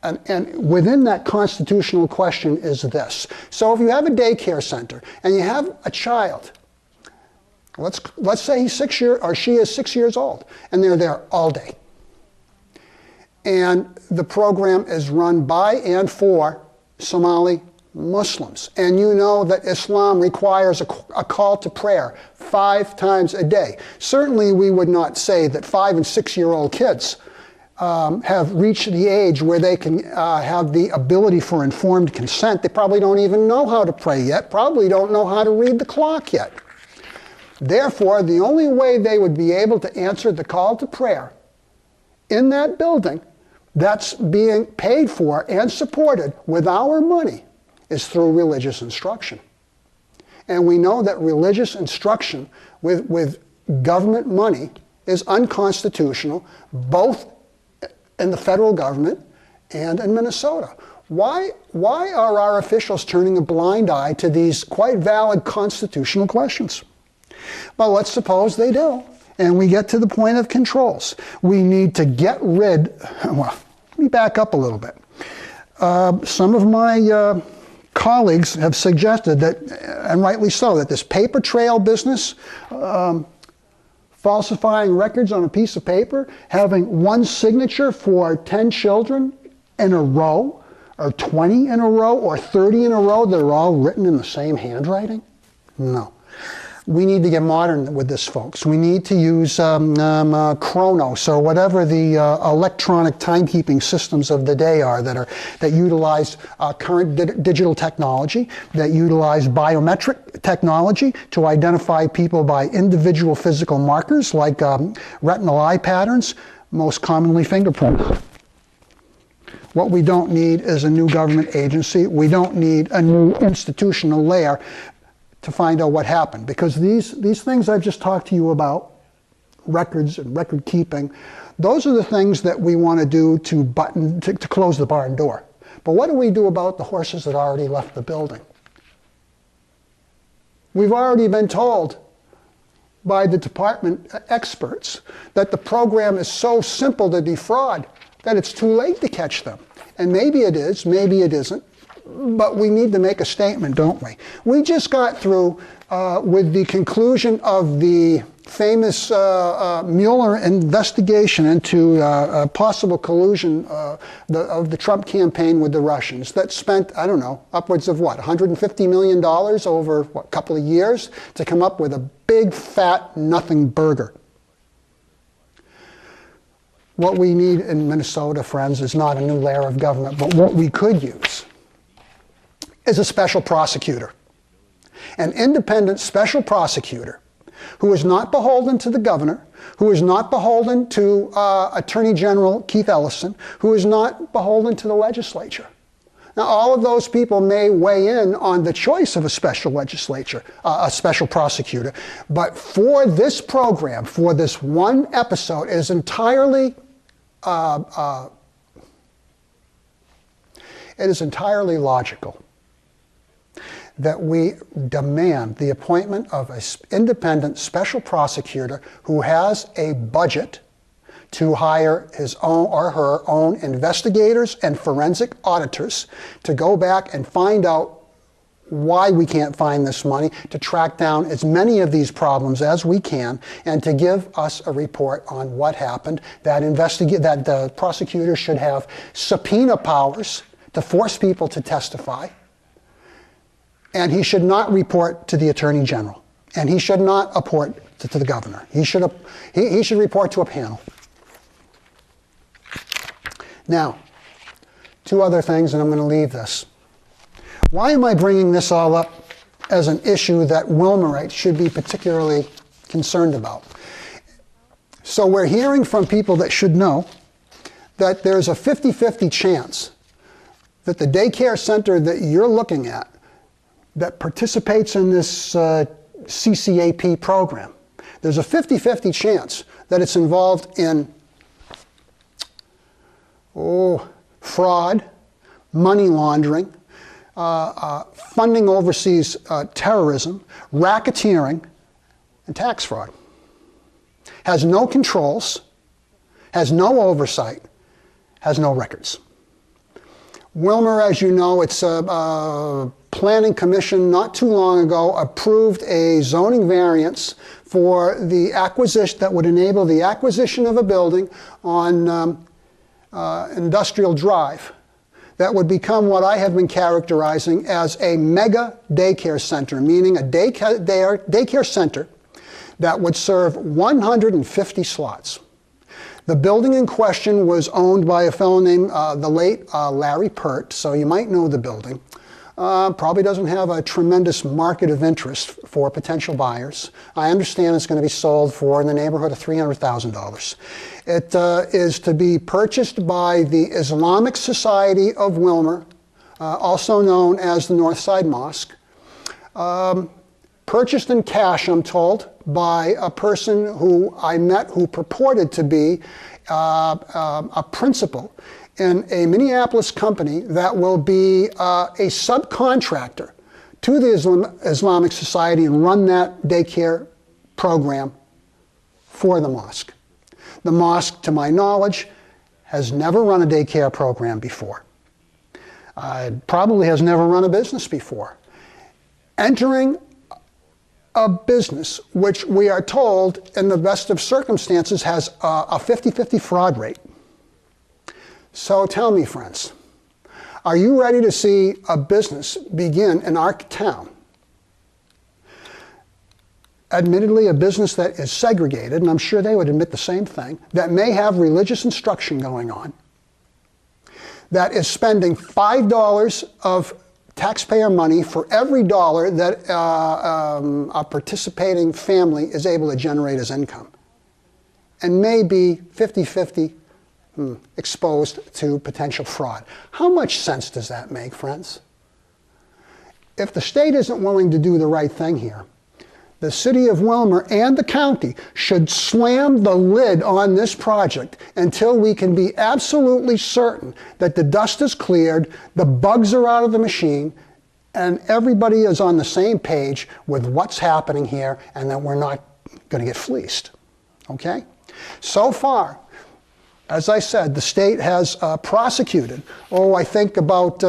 and within that constitutional question is this. So if you have a daycare center and you have a child, let's say she is 6 years old, and they're there all day. And the program is run by and for Somali Muslims. And you know that Islam requires a call to prayer 5 times a day. Certainly we would not say that 5 and 6 year old kids have reached the age where they can have the ability for informed consent. They probably don't even know how to pray yet, probably don't know how to read the clock yet. Therefore, the only way they would be able to answer the call to prayer in that building that's being paid for and supported with our money is through religious instruction. And we know that religious instruction with government money is unconstitutional, both in the federal government and in Minnesota. Why are our officials turning a blind eye to these quite valid constitutional questions? Well, let's suppose they do, and we get to the point of controls. We need to get rid, well, let me back up a little bit. Some of my colleagues have suggested that, and rightly so, that this paper trail business, falsifying records on a piece of paper, having one signature for 10 children in a row, or 20 in a row, or 30 in a row, that are all written in the same handwriting? No. We need to get modern with this, folks. We need to use Chronos or whatever the electronic timekeeping systems of the day are that utilize current digital technology, that utilize biometric technology to identify people by individual physical markers like retinal eye patterns, most commonly fingerprint. What we don't need is a new government agency. We don't need a new institutional layer to find out what happened, because these things I've just talked to you about, records and record keeping, those are the things that we want to do to close the barn door. But what do we do about the horses that already left the building? We've already been told by the department experts that the program is so simple to defraud that it's too late to catch them. And maybe it is, maybe it isn't. But we need to make a statement, don't we? We just got through with the conclusion of the famous Mueller investigation into possible collusion of the Trump campaign with the Russians that spent, I don't know, upwards of what, $150 million over a couple of years to come up with a big, fat, nothing burger. What we need in Minnesota, friends, is not a new layer of government, but what we could use is a special prosecutor, an independent special prosecutor who is not beholden to the governor, who is not beholden to Attorney General Keith Ellison, who is not beholden to the legislature, Now, all of those people may weigh in on the choice of a special legislature, a special prosecutor, but for this program, for this one episode, it is entirely logical that we demand the appointment of an independent special prosecutor who has a budget to hire his own or her own investigators and forensic auditors to go back and find out why we can't find this money, to track down as many of these problems as we can, and to give us a report on what happened. That the prosecutor should have subpoena powers to force people to testify. And he should not report to the Attorney General. And he should not report to the governor. He should report to a panel. Now, two other things, and I'm going to leave this. Why am I bringing this all up as an issue that Wilmerites should be particularly concerned about? So we're hearing from people that should know that there's a 50-50 chance that the daycare center that you're looking at that participates in this CCAP program, there's a 50-50 chance that it's involved in fraud, money laundering, funding overseas terrorism, racketeering, and tax fraud. Has no controls, has no oversight, has no records. Wilmer, as you know, it's a planning commission not too long ago approved a zoning variance for the acquisition that would enable the acquisition of a building on Industrial Drive that would become what I have been characterizing as a mega daycare center, meaning a daycare center that would serve 150 slots. The building in question was owned by a fellow named the late Larry Pert, so you might know the building. Probably doesn't have a tremendous market of interest for potential buyers. I understand it's going to be sold for in the neighborhood of $300,000. It is to be purchased by the Islamic Society of Wilmer, also known as the Northside Mosque. Purchased in cash, I'm told, by a person who I met who purported to be a principal in a Minneapolis company that will be a subcontractor to the Islamic Society and run that daycare program for the mosque. The mosque, to my knowledge, has never run a daycare program before. Probably has never run a business before. Entering a business which we are told in the best of circumstances has a 50-50 fraud rate. So tell me, friends, are you ready to see a business begin in our town? Admittedly, a business that is segregated, and I'm sure they would admit the same thing, that may have religious instruction going on, that is spending $5 of taxpayer money for every dollar that a participating family is able to generate as income, and may be 50-50 exposed to potential fraud. How much sense does that make, friends? If the state isn't willing to do the right thing here, the city of Wilmer and the county should slam the lid on this project until we can be absolutely certain that the dust is cleared, the bugs are out of the machine, and everybody is on the same page with what's happening here, and that we're not going to get fleeced. Okay? So far, as I said, the state has prosecuted, I think about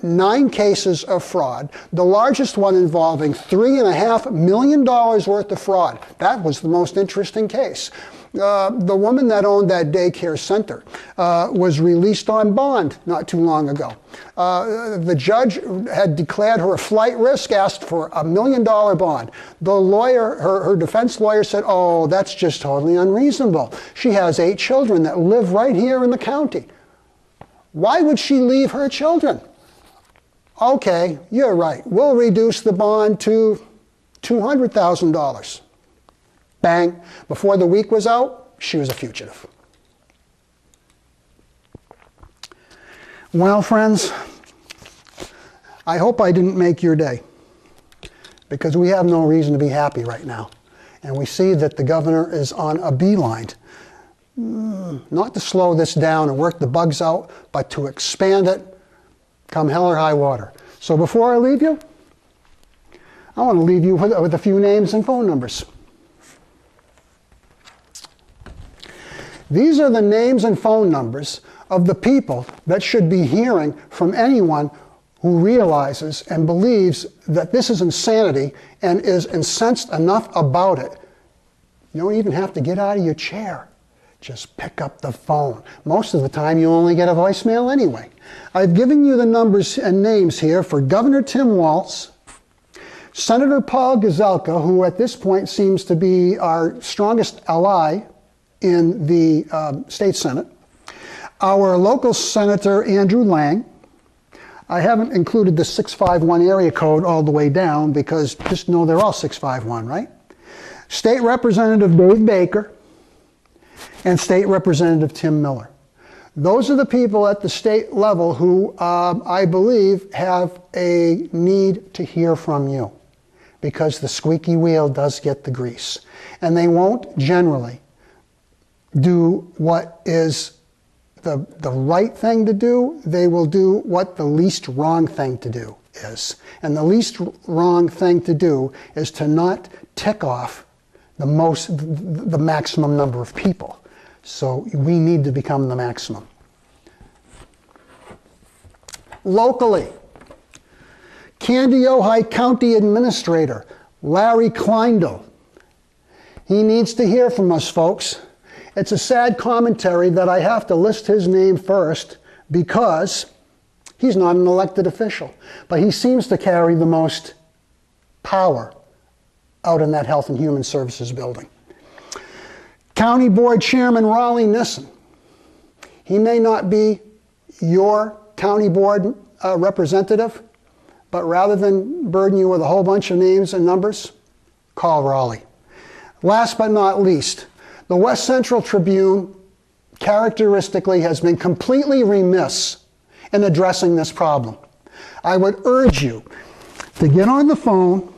9 cases of fraud, the largest one involving $3.5 million worth of fraud. That was the most interesting case. The woman that owned that daycare center was released on bond not too long ago. The judge had declared her a flight risk, asked for $1 million bond. The lawyer, her defense lawyer said, oh, that's just totally unreasonable. She has 8 children that live right here in the county. Why would she leave her children? Okay, you're right. We'll reduce the bond to $200,000. Bang. Before the week was out, she was a fugitive. Well, friends, I hope I didn't make your day, because we have no reason to be happy right now. And we see that the governor is on a beeline, not to slow this down and work the bugs out, but to expand it come hell or high water. So before I leave you, I want to leave you with a few names and phone numbers. These are the names and phone numbers of the people that should be hearing from anyone who realizes and believes that this is insanity and is incensed enough about it. You don't even have to get out of your chair. Just pick up the phone. Most of the time you only get a voicemail anyway. I've given you the numbers and names here for Governor Tim Walz, Senator Paul Gazelka, who at this point seems to be our strongest ally in the state Senate, our local Senator Andrew Lang. I haven't included the 651 area code all the way down because just know they're all 651, right? State Representative Dave Baker and State Representative Tim Miller. Those are the people at the state level who I believe have a need to hear from you, because the squeaky wheel does get the grease. And they won't generally do what is the right thing to do. They will do what the least wrong thing to do is. And the least wrong thing to do is to not tick off the maximum number of people. So we need to become the maximum. Locally, Candy Ojai County Administrator Larry Kleindl. He needs to hear from us, folks. It's a sad commentary that I have to list his name first because he's not an elected official, but he seems to carry the most power out in that Health and Human Services building. County Board Chairman Raleigh Nissen. He may not be your county board representative, but rather than burden you with a whole bunch of names and numbers, call Raleigh. Last but not least, the West Central Tribune characteristically has been completely remiss in addressing this problem. I would urge you to get on the phone,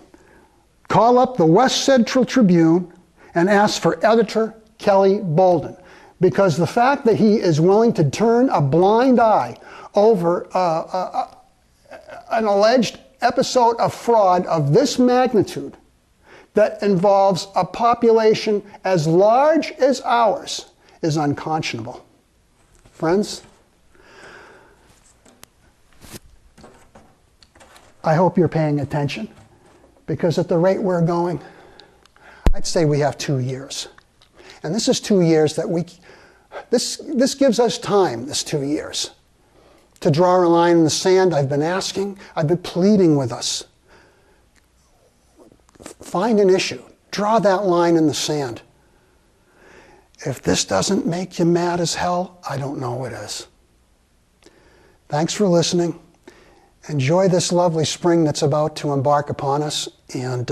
call up the West Central Tribune, and ask for Editor Kelly Bolden, because the fact that he is willing to turn a blind eye over an alleged episode of fraud of this magnitude that involves a population as large as ours is unconscionable. Friends, I hope you're paying attention, because at the rate we're going, I'd say we have 2 years. And this is 2 years that this gives us time, this 2 years, to draw a line in the sand. I've been pleading with us. Find an issue. Draw that line in the sand. If this doesn't make you mad as hell, I don't know what is. Thanks for listening. Enjoy this lovely spring that's about to embark upon us, and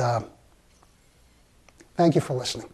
thank you for listening.